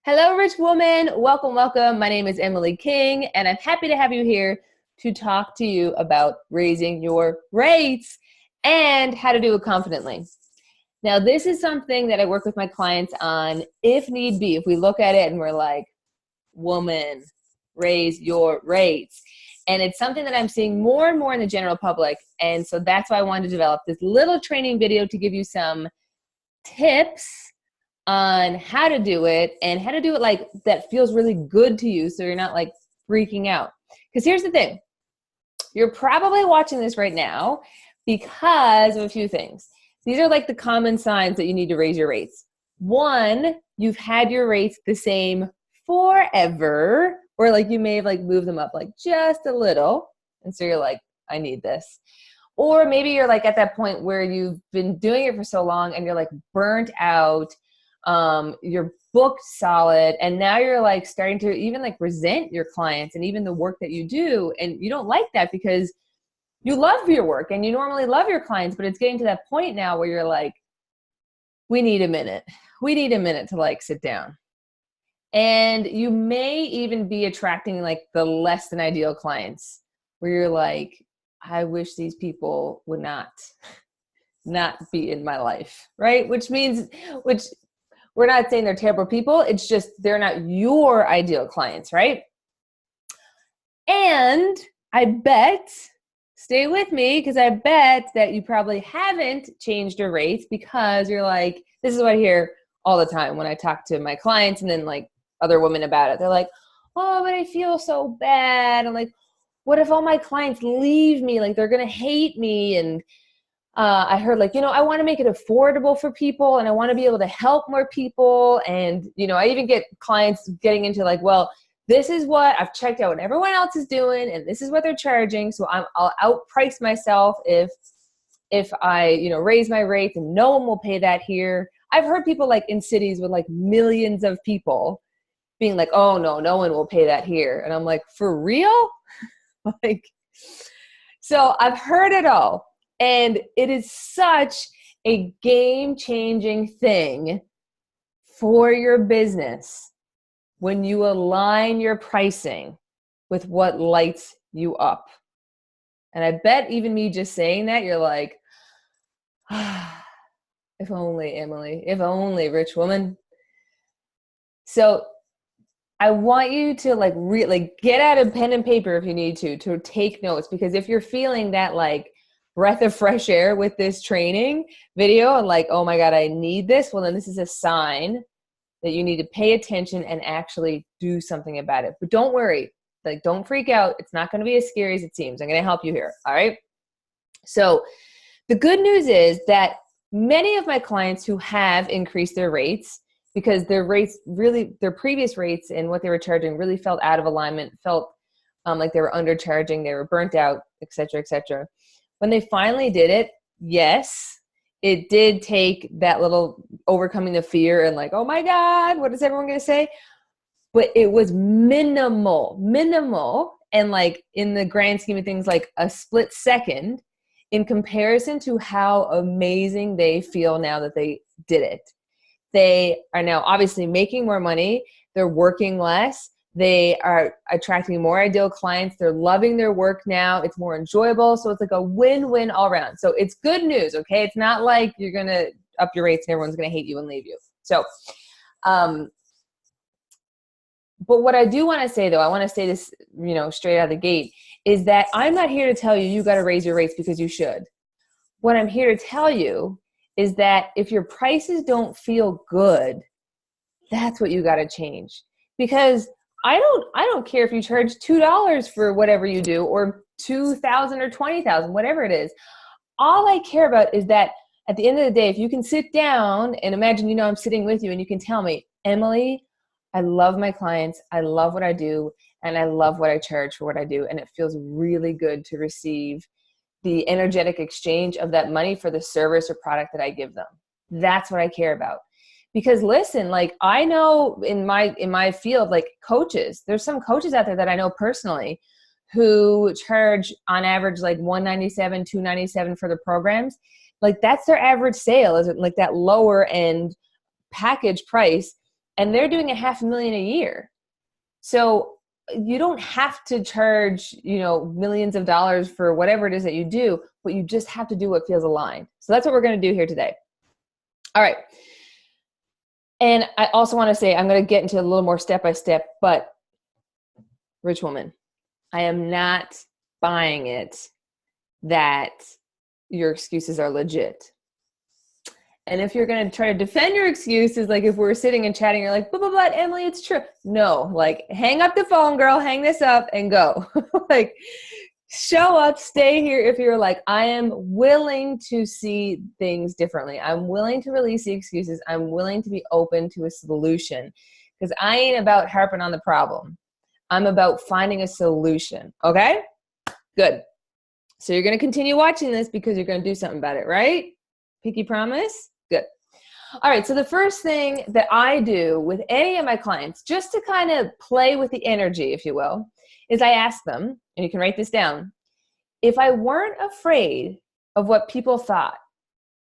Hello, rich woman. Welcome, welcome. My name is Emily King, and I'm happy to have you here to talk to you about raising your rates and how to do it confidently. Now, this is something that I work with my clients on if need be. If we look at it and we're like, woman, raise your rates. And it's something that I'm seeing more and more in the general public. And so that's why I wanted to develop this little training video to give you some tips on how to do it and how to do it like that feels really good to you so you're not like freaking out. Because here's the thing. You're probably watching this right now because of a few things. These are like the common signs that you need to raise your rates. One, you've had your rates the same forever, or like you may have like moved them up like just a little. And so you're like, I need this. Or maybe you're like at that point where you've been doing it for so long and you're like burnt out. You're booked solid, and now you're like starting to even like resent your clients and even the work that you do, and you don't like that because you love your work and you normally love your clients, but it's getting to that point now where you're like, we need a minute to like sit down. And you may even be attracting like the less than ideal clients where you're like, I wish these people would not be in my life, right? Which we're not saying they're terrible people. It's just they're not your ideal clients, right? And I bet, stay with me, because I bet that you probably haven't changed your rates because you're like, this is what I hear all the time when I talk to my clients and then like other women about it. They're like, oh, but I feel so bad. I'm like, what if all my clients leave me? Like they're going to hate me. And I heard like, I want to make it affordable for people and I want to be able to help more people. And, I even get clients getting into like, well, this is what I've checked out what everyone else is doing and this is what they're charging. So I'll outprice myself if I, raise my rates and no one will pay that here. I've heard people like in cities with like millions of people being like, oh no one will pay that here. And I'm like, for real? Like, so I've heard it all. And it is such a game-changing thing for your business when you align your pricing with what lights you up. And I bet even me just saying that, you're like, if only, Emily, if only, rich woman. So I want you to like get out a pen and paper if you need to take notes, because if you're feeling that like breath of fresh air with this training video and like, oh my God, I need this. Well, then this is a sign that you need to pay attention and actually do something about it. But don't worry, like don't freak out. It's not going to be as scary as it seems. I'm going to help you here. All right. So the good news is that many of my clients who have increased their rates because their previous rates and what they were charging really felt out of alignment, felt like they were undercharging, they were burnt out, et cetera, et cetera. When they finally did it, yes, it did take that little overcoming the fear and like, oh my God, what is everyone going to say? But it was minimal. And like in the grand scheme of things, like a split second in comparison to how amazing they feel now that they did it. They are now obviously making more money. They're working less. They are attracting more ideal clients. They're loving their work now. It's more enjoyable. So it's like a win-win all around. So it's good news, okay? It's not like you're going to up your rates and everyone's going to hate you and leave you. So, but what I do want to say though, I want to say this, straight out of the gate, is that I'm not here to tell you got to raise your rates because you should. What I'm here to tell you is that if your prices don't feel good, that's what you got to change. Because I don't care if you charge $2 for whatever you do or $2,000 or $20,000, whatever it is. All I care about is that at the end of the day, if you can sit down and imagine, I'm sitting with you and you can tell me, Emily, I love my clients. I love what I do. And I love what I charge for what I do. And it feels really good to receive the energetic exchange of that money for the service or product that I give them. That's what I care about. Because listen, like I know in my field, like coaches, there's some coaches out there that I know personally who charge on average like $197, $297 for the programs. Like that's their average sale, is like that lower end package price. and they're doing $500,000 a year. So you don't have to charge, millions of dollars for whatever it is that you do, but you just have to do what feels aligned. So that's what we're going to do here today. All right. And I also want to say, I'm going to get into a little more step-by-step, but rich woman, I am not buying it that your excuses are legit. And if you're going to try to defend your excuses, like if we're sitting and chatting, you're like, but Emily, it's true. No, like hang up the phone, girl, hang this up and go. Like show up, stay here. If you're like, I am willing to see things differently. I'm willing to release the excuses. I'm willing to be open to a solution because I ain't about harping on the problem. I'm about finding a solution. Okay, good. So you're going to continue watching this because you're going to do something about it, right? Pinky promise? Good. All right, so the first thing that I do with any of my clients, just to kind of play with the energy, if you will, is I ask them, and you can write this down, if I weren't afraid of what people thought,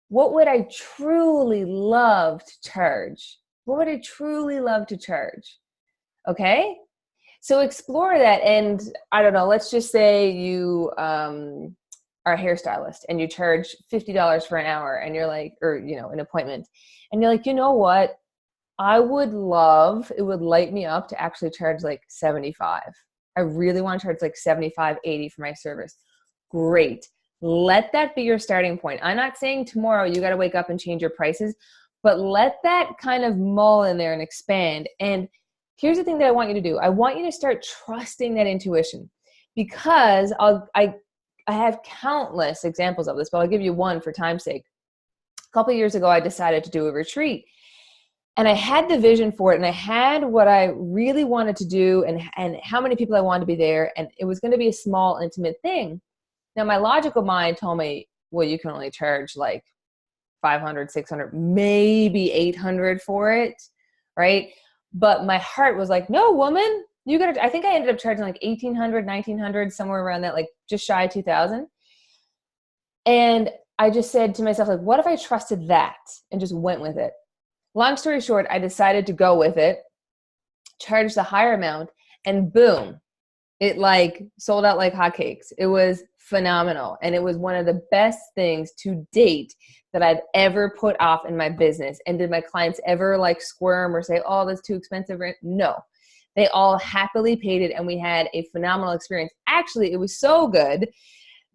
what would I truly love to charge? What would I truly love to charge? Okay? So explore that, and I don't know, let's just say you are a hairstylist and you charge $50 for an hour and you're like, or, an appointment, and you're like, you know what? I would love, it would light me up to actually charge like 75. I really want to charge like 75, 80 for my service. Great. Let that be your starting point. I'm not saying tomorrow you got to wake up and change your prices, but let that kind of mull in there and expand. And here's the thing that I want you to do. I want you to start trusting that intuition, because I have countless examples of this, but I'll give you one for time's sake. A couple of years ago, I decided to do a retreat, and I had the vision for it, and I had what I really wanted to do and how many people I wanted to be there, and it was going to be a small, intimate thing. Now, my logical mind told me, well, you can only charge like 500, 600, maybe 800 for it, right? But my heart was like, no, woman, you gotta, I think I ended up charging like 1,800, 1,900, somewhere around that, like just shy of 2,000. And I just said to myself, like, what if I trusted that and just went with it? Long story short, I decided to go with it, charged the higher amount, and boom, it like sold out like hotcakes. It was phenomenal. And it was one of the best things to date that I've ever put off in my business. And did my clients ever like squirm or say, oh, that's too expensive? No. They all happily paid it, and we had a phenomenal experience. Actually, it was so good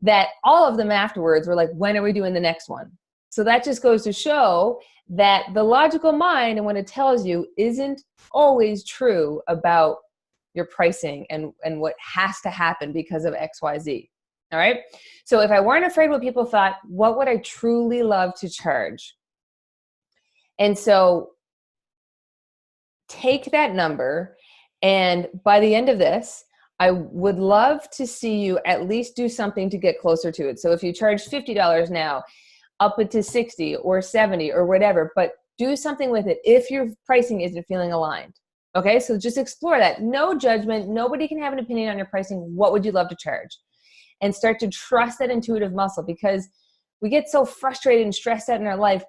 that all of them afterwards were like, when are we doing the next one? So that just goes to show that the logical mind and what it tells you isn't always true about your pricing and what has to happen because of XYZ. All right. So if I weren't afraid what people thought, what would I truly love to charge? And so take that number, and by the end of this, I would love to see you at least do something to get closer to it. So if you charge $50 now, up it to 60 or 70 or whatever, but do something with it if your pricing isn't feeling aligned. Okay, so just explore that. No judgment. Nobody can have an opinion on your pricing. What would you love to charge? And start to trust that intuitive muscle, because we get so frustrated and stressed out in our life,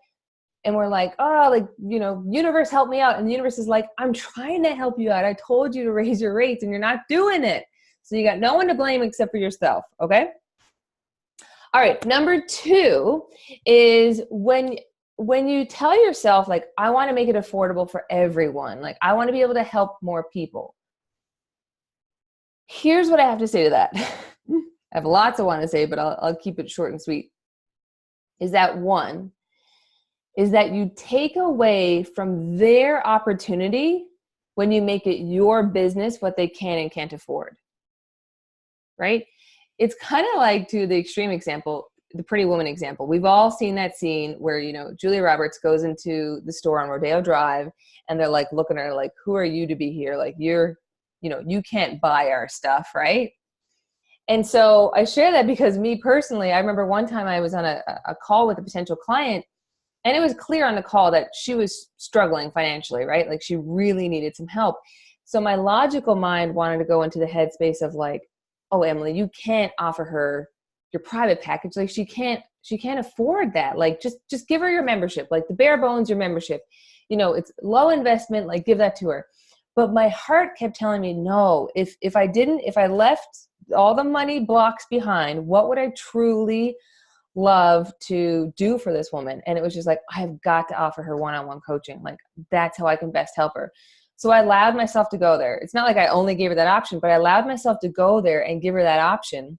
and we're like, oh, like, universe, help me out. And the universe is like, I'm trying to help you out. I told you to raise your rates and you're not doing it. So you got no one to blame except for yourself. Okay. All right. Number 2 is when you tell yourself, like, I want to make it affordable for everyone. Like, I want to be able to help more people. Here's what I have to say to that. I have lots I want to say, but I'll keep it short and sweet. Is that you take away from their opportunity when you make it your business what they can and can't afford, right? It's kind of like, to the extreme example, the Pretty Woman example. We've all seen that scene where, Julia Roberts goes into the store on Rodeo Drive, and they're like looking at her like, who are you to be here? Like, you can't buy our stuff, right? And so I share that because me personally, I remember one time I was on a call with a potential client, and it was clear on the call that she was struggling financially, right? Like, she really needed some help. So my logical mind wanted to go into the headspace of like, oh, Emily, you can't offer her your private package. Like, she can't afford that. Like, just give her your membership, like the bare bones, your membership. it's low investment, like give that to her. But my heart kept telling me, no, if I left all the money blocks behind, what would I truly love to do for this woman? And it was just like, I've got to offer her one-on-one coaching. Like, that's how I can best help her. So I allowed myself to go there. It's not like I only gave her that option, but I allowed myself to go there and give her that option.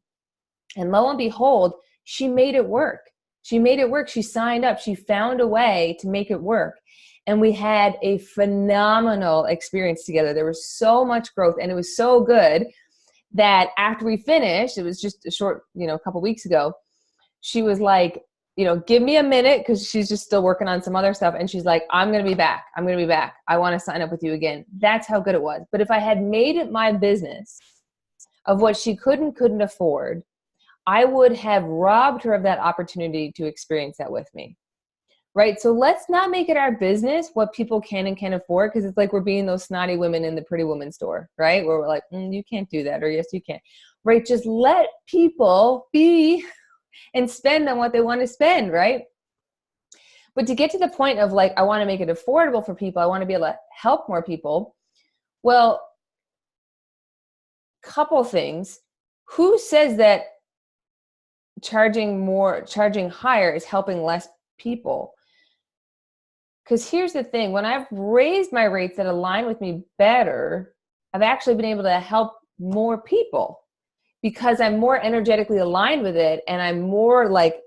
And lo and behold, she made it work. She made it work. She signed up. She found a way to make it work. And we had a phenomenal experience together. There was so much growth, and it was so good that after we finished, it was just a short, a couple weeks ago, she was like, give me a minute, because she's just still working on some other stuff. And she's like, I'm going to be back. I'm going to be back. I want to sign up with you again. That's how good it was. But if I had made it my business of what she couldn't afford, I would have robbed her of that opportunity to experience that with me. Right? So let's not make it our business what people can and can't afford, because it's like we're being those snotty women in the Pretty Woman store, right? Where we're like, you can't do that, or yes, you can. Right? Just let people be and spend on what they want to spend, right? But to get to the point of like, I want to make it affordable for people, I want to be able to help more people. Well, couple things. Who says that charging higher is helping less people? Because here's the thing, when I've raised my rates that align with me better, I've actually been able to help more people because I'm more energetically aligned with it. And I'm more like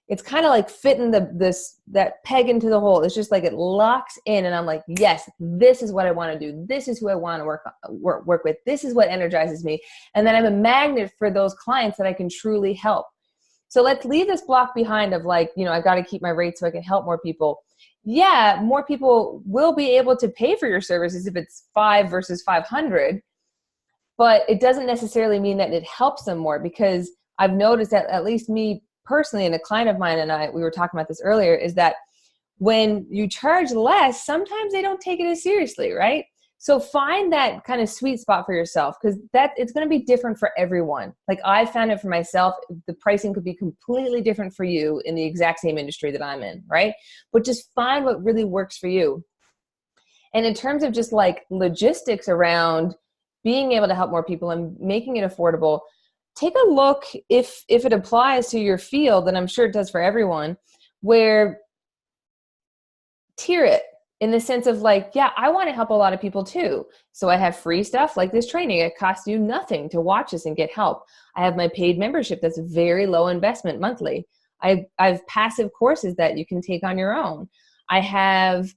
it's kind of like fitting that peg into the hole. It's just like it locks in, and I'm like, yes, this is what I want to do. This is who I want to work with. This is what energizes me. And then I'm a magnet for those clients that I can truly help. So let's leave this block behind of like, I've got to keep my rates so I can help more people. Yeah, more people will be able to pay for your services if it's 5 versus 500, but it doesn't necessarily mean that it helps them more, because I've noticed that, at least me personally, and a client of mine and I, we were talking about this earlier, is that when you charge less, sometimes they don't take it as seriously, right? So find that kind of sweet spot for yourself, because it's going to be different for everyone. Like I found it for myself, the pricing could be completely different for you in the exact same industry that I'm in, right? But just find what really works for you. And in terms of just like logistics around being able to help more people and making it affordable, take a look if it applies to your field, and I'm sure it does for everyone, where tier it. In the sense of like, yeah, I want to help a lot of people too. So I have free stuff like this training. It costs you nothing to watch this and get help. I have my paid membership that's very low investment monthly. I have passive courses that you can take on your own. I have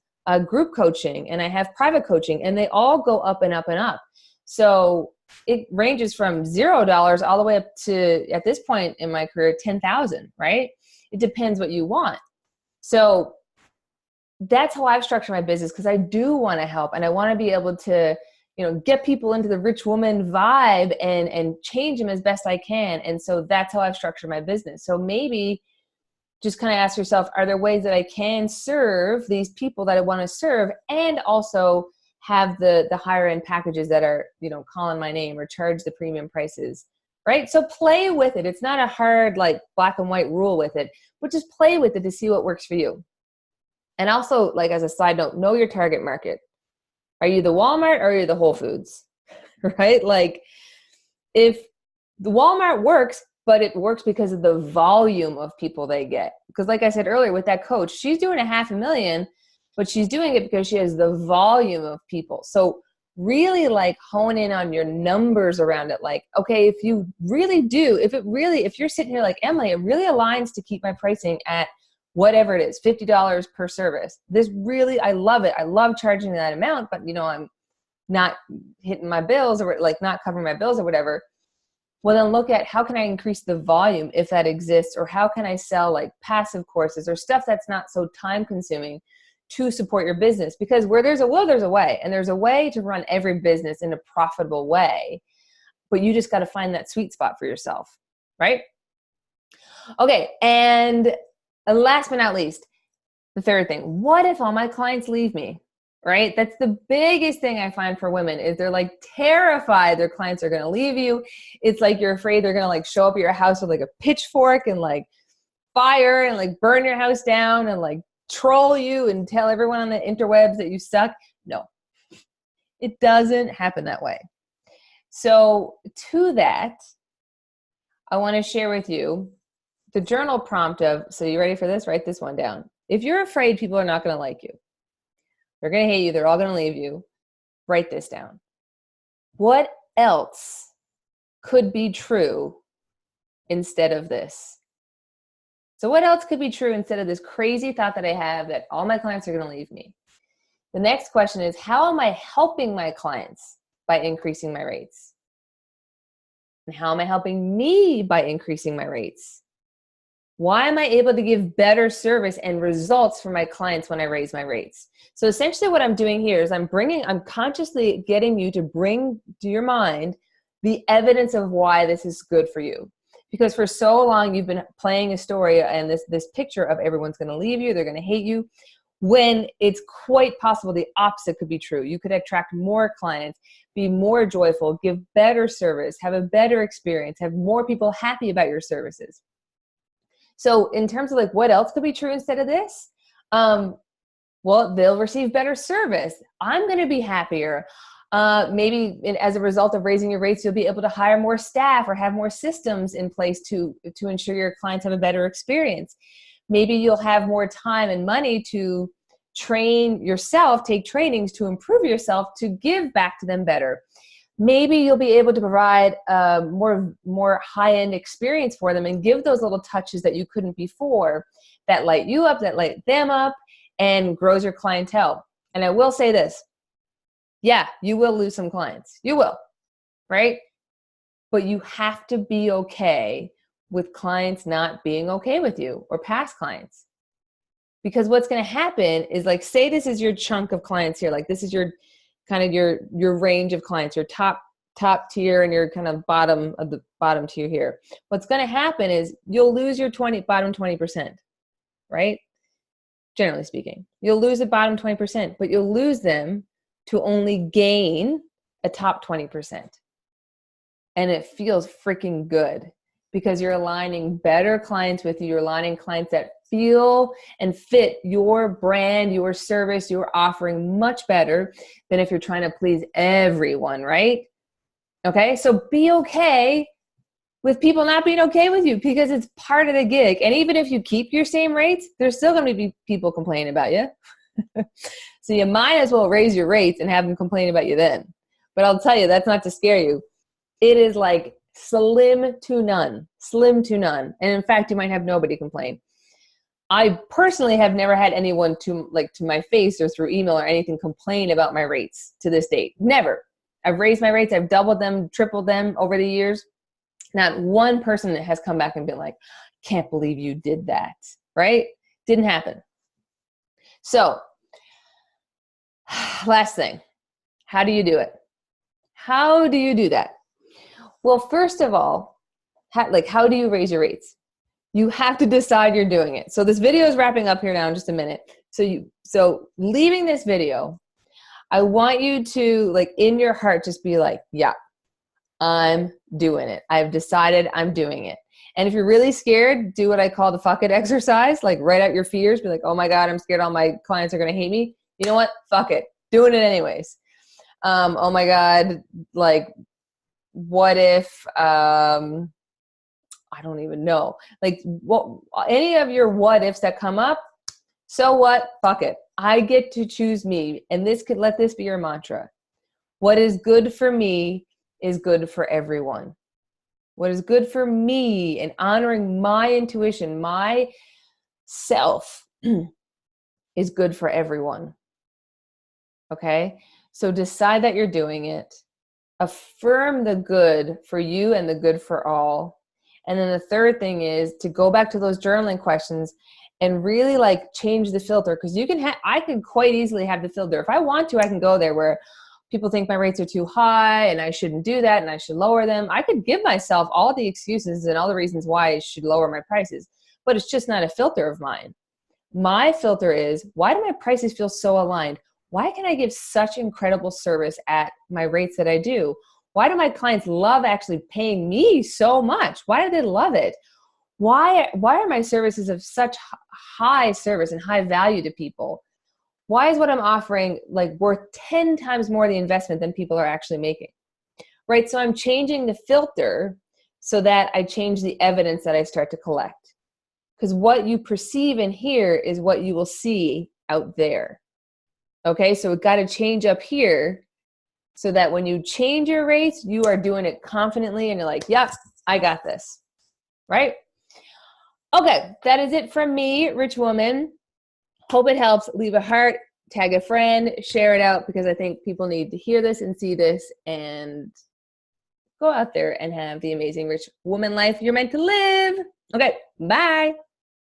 group coaching, and I have private coaching, and they all go up and up and up. So it ranges from $0 all the way up to, at this point in my career, 10,000, right? It depends what you want. So that's how I've structured my business, because I do want to help, and I want to be able to, get people into the rich woman vibe and change them as best I can. And so that's how I've structured my business. So maybe just kind of ask yourself, are there ways that I can serve these people that I want to serve, and also have the higher end packages that are, calling my name or charge the premium prices, right? So play with it. It's not a hard, like black and white rule with it, but just play with it to see what works for you. And also, like as a side note, know your target market. Are you the Walmart or are you the Whole Foods, right? Like if the Walmart works, but it works because of the volume of people they get. Because like I said earlier with that coach, she's doing $500,000, but she's doing it because she has the volume of people. So really like hone in on your numbers around it. Like, okay, if you really do, if you're sitting here like, Emily, it really aligns to keep my pricing at whatever it is, $50 per service. I love it. I love charging that amount, but I'm not hitting my bills, or like not covering my bills or whatever. Well, then look at how can I increase the volume if that exists, or how can I sell like passive courses or stuff that's not so time consuming to support your business. Because where there's a will, there's a way, and there's a way to run every business in a profitable way, but you just got to find that sweet spot for yourself, right? Okay. And last but not least, the third thing, what if all my clients leave me, right? That's the biggest thing I find for women is they're like terrified their clients are going to leave you. It's like you're afraid they're going to like show up at your house with like a pitchfork and like fire and like burn your house down and like troll you and tell everyone on the interwebs that you suck. No, it doesn't happen that way. So to that, I want to share with you the journal prompt of, so you ready for this? Write this one down. If you're afraid people are not going to like you, they're going to hate you, they're all going to leave you, write this down. What else could be true instead of this? So what else could be true instead of this crazy thought that I have that all my clients are going to leave me? The next question is, how am I helping my clients by increasing my rates? And how am I helping me by increasing my rates? Why am I able to give better service and results for my clients when I raise my rates? So essentially what I'm doing here is I'm consciously getting you to bring to your mind the evidence of why this is good for you. Because for so long you've been playing a story and this picture of everyone's going to leave you, they're going to hate you, when it's quite possible the opposite could be true. You could attract more clients, be more joyful, give better service, have a better experience, have more people happy about your services. So in terms of like what else could be true instead of this? Well, they'll receive better service. I'm going to be happier. Maybe as a result of raising your rates, you'll be able to hire more staff or have more systems in place to ensure your clients have a better experience. Maybe you'll have more time and money to train yourself, take trainings to improve yourself, to give back to them better. Maybe you'll be able to provide more high-end experience for them and give those little touches that you couldn't before, that light you up, that light them up, and grows your clientele. And I will say this, yeah, you will lose some clients. You will, right? But you have to be okay with clients not being okay with you, or past clients. Because what's going to happen is, like, say this is your chunk of clients here, like this is your kind of your range of clients, your top tier and your kind of bottom of the bottom tier here. What's going to happen is you'll lose your bottom 20%, right? Generally speaking, you'll lose the bottom 20%, but you'll lose them to only gain a top 20%. And it feels freaking good because you're aligning better clients with you. You're aligning clients that feel and fit your brand, your service, your offering much better than if you're trying to please everyone, right? Okay, so be okay with people not being okay with you, because it's part of the gig. And even if you keep your same rates, there's still going to be people complaining about you. So you might as well raise your rates and have them complain about you then. But I'll tell you, that's not to scare you. It is like slim to none. And in fact, you might have nobody complain. I personally have never had anyone to my face or through email or anything complain about my rates to this date. Never. I've raised my rates. I've doubled them, tripled them over the years. Not one person has come back and been like, can't believe you did that, right? Didn't happen. So last thing, how do you do it? How do you do that? Well, first of all, how do you raise your rates? You have to decide you're doing it. So this video is wrapping up here now in just a minute. So leaving this video, I want you to, like, in your heart, just be like, yeah, I'm doing it. I've decided I'm doing it. And if you're really scared, do what I call the fuck it exercise. Like, write out your fears. Be like, oh my God, I'm scared all my clients are going to hate me. You know what? Fuck it. Doing it anyways. Oh my God. Like, what if, I don't even know. Like, any of your what ifs that come up, so what? Fuck it. I get to choose me. And let this be your mantra. What is good for me is good for everyone. What is good for me, and honoring my intuition, my self, is good for everyone. Okay? So decide that you're doing it. Affirm the good for you and the good for all. And then the third thing is to go back to those journaling questions and really, like, change the filter. Because I can quite easily have the filter. If I want to, I can go there where people think my rates are too high and I shouldn't do that and I should lower them. I could give myself all the excuses and all the reasons why I should lower my prices, but it's just not a filter of mine. My filter is, why do my prices feel so aligned? Why can I give such incredible service at my rates that I do? Why do my clients love actually paying me so much? Why do they love it? why are my services of such high service and high value to people? Why is what I'm offering like worth 10 times more the investment than people are actually making? Right? So I'm changing the filter so that I change the evidence that I start to collect. Because what you perceive in here is what you will see out there. Okay, so it got to change up here so that when you change your rates, you are doing it confidently and you're like, yep, I got this. Right? Okay, that is it from me, Rich Woman. Hope it helps. Leave a heart, tag a friend, share it out, because I think people need to hear this and see this and go out there and have the amazing rich woman life you're meant to live. Okay, bye.